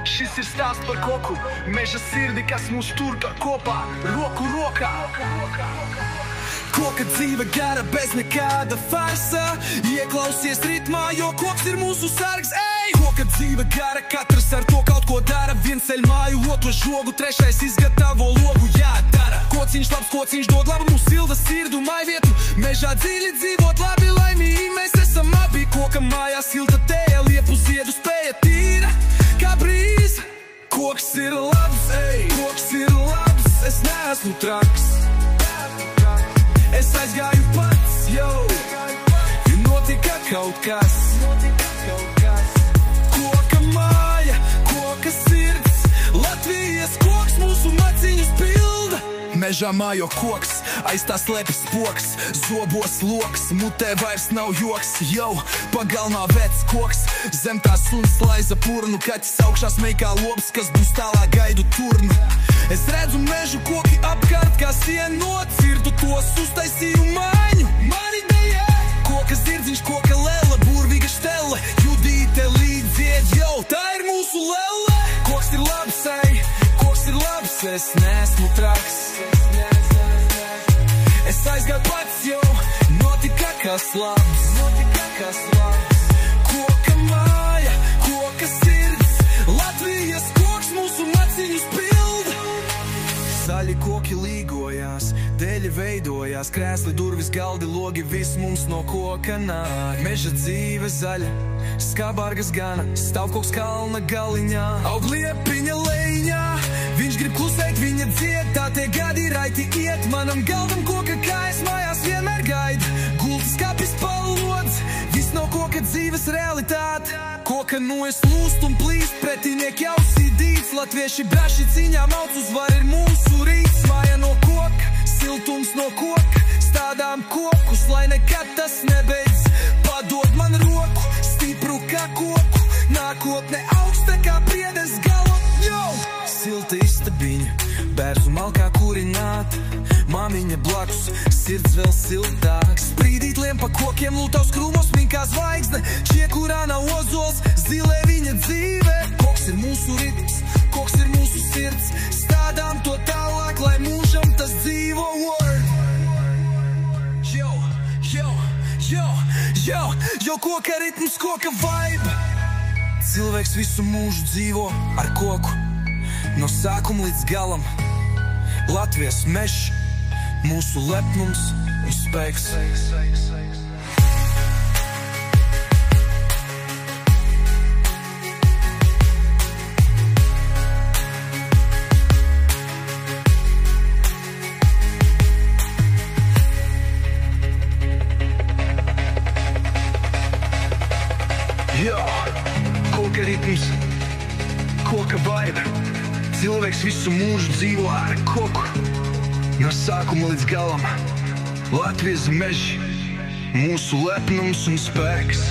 Šis ir stāsts par koku, meža sirdi, kas mūs tur kopā, roku rokā. Koka dzīve gara bez nekāda farsa, ieklausies ritmā, jo koks ir mūsu sargs, ej! Koka dzīve gara, katrs ar to kaut ko dara, viens ceļ māju, otrs žogu, trešais izgatavo logu, jādara. Kociņš labs, kociņš dod labumu, silda sirdu maivietu, mežā dziļi dzīvot labi, laimīgi mēs esam abi. Koka mājā silta tēja, liepu ziedu spēja tīra, kā brīze. Koks ir labs, ej, koks ir labs, es neesmu traks. Es aizgāju pats, jau, notika kaut kas. Koka māja, koka sirds, Latvijas koks mūsu maciņus pilda. Mežā mājo koks, aiz tā slēpjas spoks, zobos loks, mutē vairs nav joks, jau, pagalmā vecs koks, zem tā suns laiza purnu, kaķis augšā smejkā lops, kas būs tālāk gaidu turnu. Es redzu mežu koki apkārt, kā sienu nocirtu tos, uztaisīju māņu. Man ideja! Koka zirdziņš, koka lele, burvīga štele, Judīte līdziet, jau, tā ir mūsu lele. Koks ir labs, ej, koks ir labs, es neesmu traks. Es aizgāju pats, jau, notika kas labs. Koka māja, koka sirds, Latvijas koks mūsu maciņus pilda. Zaļi koki līgojās, dēļi veidojās, krēsli, durvis, galdi, logi, viss mums no koka nāk. Meža dzīve zaļa, skābārgas gana, stāv koks kalna galiņā, aug liepiņa lejiņā. Viņš grib klusēt, viņa dzied, tā tie gadi raiti iet, manam galdam koka kājas mājās vienmēr gaida. Gultas kapis palodz, viss no koka dzīves realitāte. Koka nojas lūst un plīst, pretinieki jau sīdīts, latvieši braši cīņā mauc, uzvar ir mūsu rīts. Māja no koka, siltums no koka, stādām kokus, lai nekad tas nebeidz. Padod man roku, stipru kā koku, nākotne augsta kā priedes gala, jo! Silta istabiņa, bērzu malkā kurināta, māmiņa blakus, sirds vēl siltāk. Sprīdīt liem pa kokiem, lūtaus krūmos, minkā zvaigzne, čiekurā nav ozols, zilē viņa dzīve. Koks ir mūsu ritms, koks ir mūsu sirds, stādām to tālāk, lai mūžam tas dzīvo. Jo, koka ritms, koka vibe. Cilvēks visu mūžu dzīvo ar koku, no sākuma līdz galam. Latvijas mežs, mūsu lepnums un spēks. Koka ritms, koka vibe. Cilvēks visu mūžu dzīvo ar koku, no sākuma līdz galam. Latvijas mežs, mūsu lepnums un spēks.